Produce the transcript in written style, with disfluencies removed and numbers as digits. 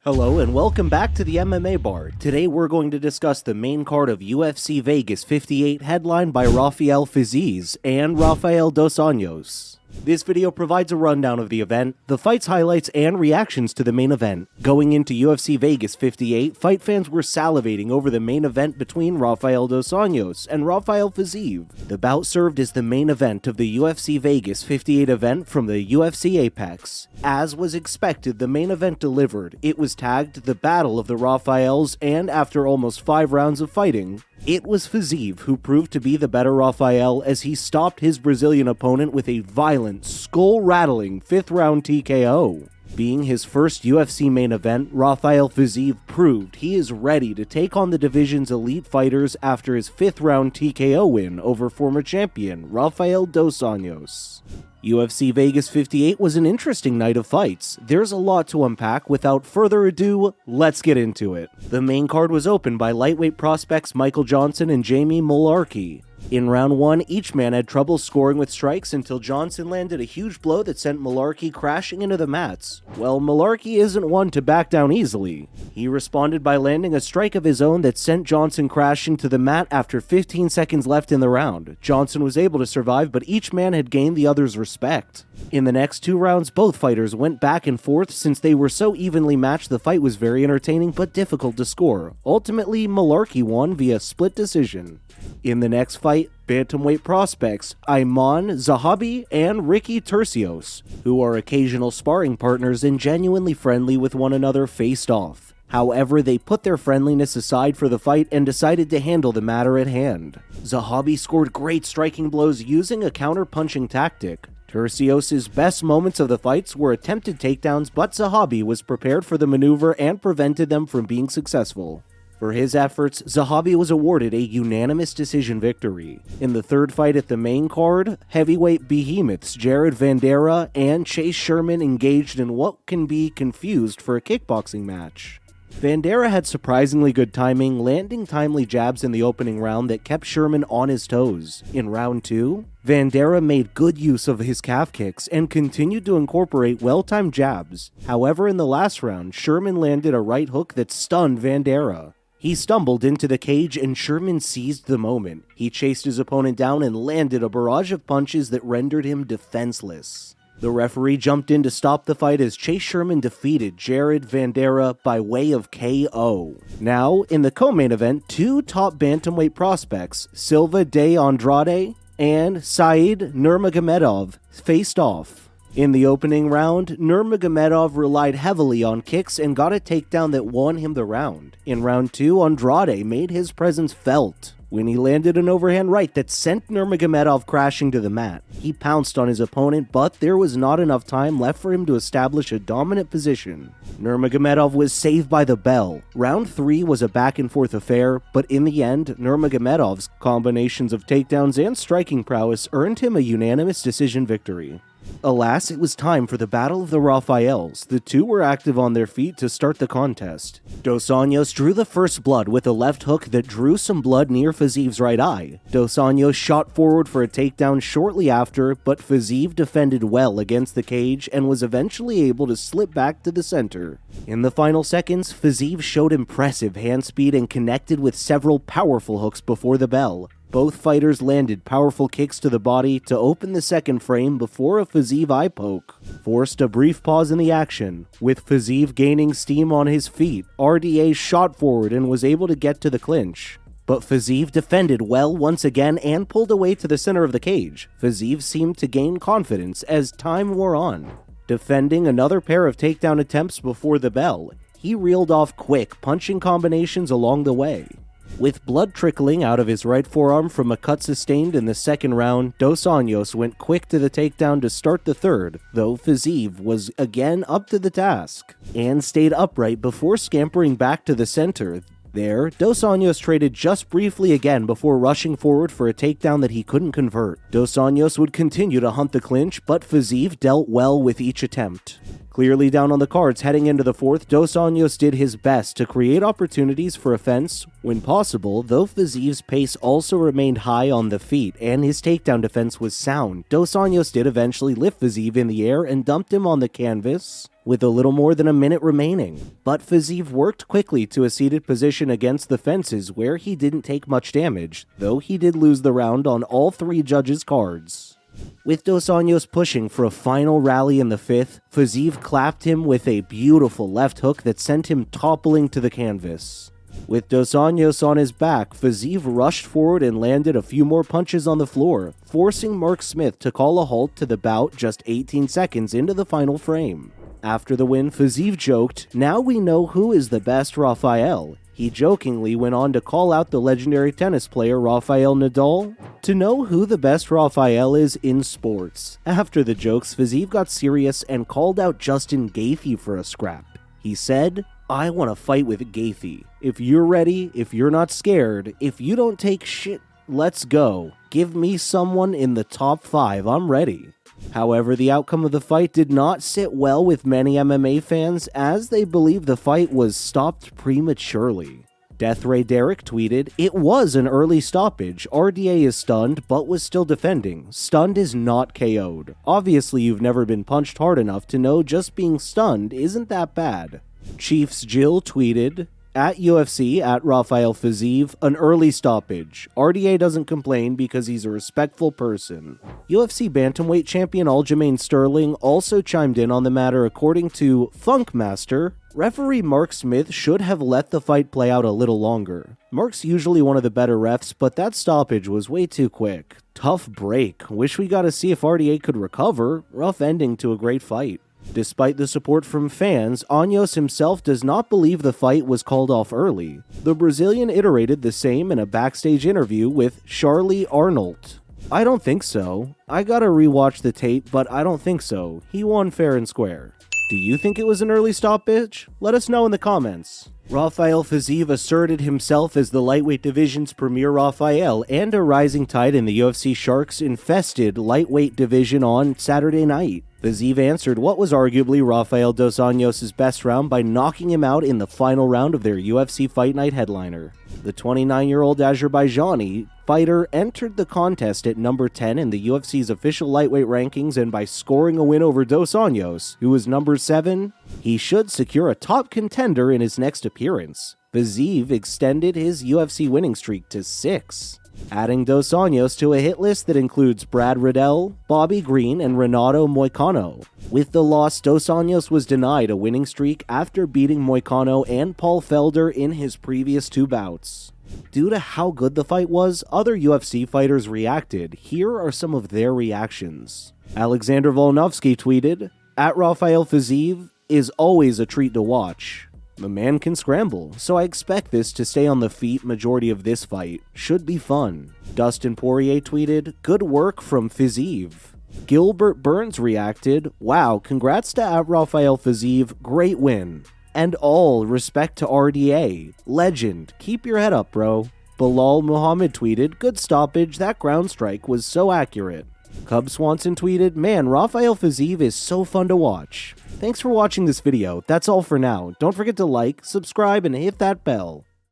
Hello and welcome back to the MMA Bar. Today we're going to discuss the main card of UFC Vegas 58 headlined by Rafael Fiziev and Rafael Dos Anjos. This video provides a rundown of the event, the fight's highlights, and reactions to the main event. Going into UFC Vegas 58, fight fans were salivating over the main event between Rafael Dos Anjos and Rafael Fiziev. The bout served as the main event of the UFC Vegas 58 event from the UFC Apex. As was expected, the main event delivered. It was tagged the Battle of the Rafaels, and after almost 5 rounds of fighting, it was Fiziez who proved to be the better Rafael as he stopped his Brazilian opponent with a violent, skull-rattling 5th round TKO. Being his first UFC main event, Rafael Fiziev proved he is ready to take on the division's elite fighters after his 5th round TKO win over former champion Rafael Dos Anjos. UFC Vegas 58 was an interesting night of fights. There's a lot to unpack. Without further ado, let's get into it. The main card was opened by lightweight prospects Michael Johnson and Jamie Mullarkey. In round 1, each man had trouble scoring with strikes until Johnson landed a huge blow that sent Mullarkey crashing into the mats. Well, Mullarkey isn't one to back down easily. He responded by landing a strike of his own that sent Johnson crashing to the mat after 15 seconds left in the round. Johnson was able to survive, but each man had gained the other's respect. In the next 2 rounds, both fighters went back and forth. Since they were so evenly matched, the fight was very entertaining but difficult to score. Ultimately, Mullarkey won via split decision. In the next fight, bantamweight prospects Ayman Zahabi and Ricky Turcios, who are occasional sparring partners and genuinely friendly with one another, faced off. However, they put their friendliness aside for the fight and decided to handle the matter at hand. Zahabi scored great striking blows using a counter-punching tactic. Turcios' best moments of the fights were attempted takedowns, but Zahabi was prepared for the maneuver and prevented them from being successful. For his efforts, Zahabi was awarded a unanimous decision victory. In the third fight at the main card, heavyweight behemoths Jared Vanderaa and Chase Sherman engaged in what can be confused for a kickboxing match. Vanderaa had surprisingly good timing, landing timely jabs in the opening round that kept Sherman on his toes. In round 2, Vanderaa made good use of his calf kicks and continued to incorporate well-timed jabs. However, in the last round, Sherman landed a right hook that stunned Vanderaa. He stumbled into the cage and Sherman seized the moment. He chased his opponent down and landed a barrage of punches that rendered him defenseless. The referee jumped in to stop the fight as Chase Sherman defeated Jared Vanderaa by way of KO. Now, in the co-main event, 2 top bantamweight prospects, Silva de Andrade and Said Nurmagomedov, faced off. In the opening round, Nurmagomedov relied heavily on kicks and got a takedown that won him the round. In round 2, Andrade made his presence felt when he landed an overhand right that sent Nurmagomedov crashing to the mat. He pounced on his opponent, but there was not enough time left for him to establish a dominant position. Nurmagomedov was saved by the bell. Round 3 was a back-and-forth affair, but in the end, Nurmagomedov's combinations of takedowns and striking prowess earned him a unanimous decision victory. Alas, it was time for the Battle of the Rafaels. The two were active on their feet to start the contest. Dos Anjos drew the first blood with a left hook that drew some blood near Fiziev's right eye. Dos Anjos shot forward for a takedown shortly after, but Fiziev defended well against the cage and was eventually able to slip back to the center. In the final seconds, Fiziev showed impressive hand speed and connected with several powerful hooks before the bell. Both fighters landed powerful kicks to the body to open the second frame before a Fiziev eye poke forced a brief pause in the action. With Fiziev gaining steam on his feet, RDA shot forward and was able to get to the clinch. But Fiziev defended well once again and pulled away to the center of the cage. Fiziev seemed to gain confidence as time wore on. Defending another pair of takedown attempts before the bell, he reeled off quick punching combinations along the way. With blood trickling out of his right forearm from a cut sustained in the second round, Dos Anjos went quick to the takedown to start the third, though Fiziev was again up to the task, and stayed upright before scampering back to the center. There, Dos Anjos traded just briefly again before rushing forward for a takedown that he couldn't convert. Dos Anjos would continue to hunt the clinch, but Fiziev dealt well with each attempt. Clearly down on the cards heading into the fourth, Dos Anjos did his best to create opportunities for offense when possible, though Fiziev's pace also remained high on the feet and his takedown defense was sound. Dos Anjos did eventually lift Fiziev in the air and dumped him on the canvas. with a little more than a minute remaining. But Fiziez worked quickly to a seated position against the fences where he didn't take much damage, though he did lose the round on all 3 judges' cards. With Dos Anjos pushing for a final rally in the 5th, Fiziez clapped him with a beautiful left hook that sent him toppling to the canvas. With Dos Anjos on his back, Fiziez rushed forward and landed a few more punches on the floor, forcing Mark Smith to call a halt to the bout just 18 seconds into the final frame. After the win, Fiziez joked, "Now we know who is the best Rafael." He jokingly went on to call out the legendary tennis player Rafael Nadal to know who the best Rafael is in sports. After the jokes, Fiziez got serious and called out Justin Gaethje for a scrap. He said, "I want to fight with Gaethje. If you're ready, if you're not scared, if you don't take shit, let's go. Give me someone in the top 5, I'm ready." However, the outcome of the fight did not sit well with many MMA fans, as they believe the fight was stopped prematurely. Death Ray Derrick tweeted, "It was an early stoppage. RDA is stunned, but was still defending. Stunned is not KO'd. Obviously, you've never been punched hard enough to know just being stunned isn't that bad." Chiefs Jill tweeted, "At UFC, at Rafael Fiziev, an early stoppage. RDA doesn't complain because he's a respectful person." UFC bantamweight champion Aljamain Sterling also chimed in on the matter. According to Funkmaster, referee Mark Smith should have let the fight play out a little longer. Mark's usually one of the better refs, but that stoppage was way too quick. Tough break. Wish we got to see if RDA could recover. Rough ending to a great fight. Despite the support from fans, Anjos himself does not believe the fight was called off early. The Brazilian iterated the same in a backstage interview with Charlie Arnold. "I don't think so. I gotta rewatch the tape, but I don't think so. He won fair and square." Do you think it was an early stoppage? Let us know in the comments. Rafael Fiziev asserted himself as the lightweight division's premier Rafael and a rising tide in the UFC Sharks-infested lightweight division on Saturday night. Fiziev answered what was arguably Rafael Dos Anjos' best round by knocking him out in the final round of their UFC Fight Night headliner. The 29-year-old Azerbaijani fighter entered the contest at number 10 in the UFC's official lightweight rankings, and by scoring a win over Dos Anjos, who was number 7, he should secure a top contender in his next appearance. Fiziev extended his UFC winning streak to 6. Adding Dos Anjos to a hit list that includes Brad Riddell, Bobby Green, and Renato Moicano. With the loss, Dos Anjos was denied a winning streak after beating Moicano and Paul Felder in his previous 2 bouts. Due to how good the fight was, other UFC fighters reacted. Here are some of their reactions. Alexander Volkanovski tweeted, "At Rafael Fiziev is always a treat to watch. The man can scramble, so I expect this to stay on the feet majority of this fight. Should be fun." Dustin Poirier tweeted, "Good work from Fiziev." Gilbert Burns reacted, "Wow, congrats to at Rafael Fiziev, great win. And all respect to RDA. Legend, keep your head up, bro." Bilal Muhammad tweeted, "Good stoppage, that ground strike was so accurate." Cub Swanson tweeted, "Man, Rafael Fiziev is so fun to watch." Thanks for watching this video. That's all for now. Don't forget to like, subscribe, and hit that bell.